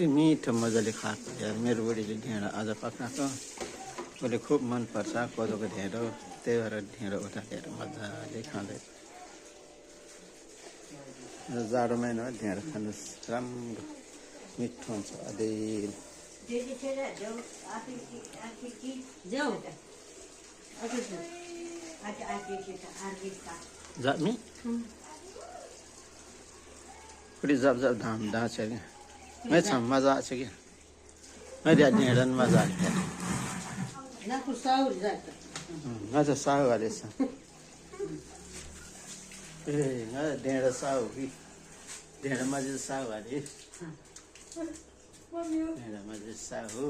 कति मिठो मजाले खाएको यार मेरो बुढीले ढेँडो आज पकाएको उसले खुब मनपर्छ कोदोको ढेँडो त्यही भएर ढेँडो उठालेर मजाले खाँदै जाडो महिना ढेँडो खानुहोस् राम्रो मिठो हुन्छ अलिअलि जामी पुरी जब जब धाम छ क्या मैं छम मजा आछ क्या मैले ढेँडो नि मजा आयो अच्छा साहु हालेछ ए ढेँडो साहु कि ढेँडोमा चाहिँ साहु हाले ढेँडोमा चाहिँ साहु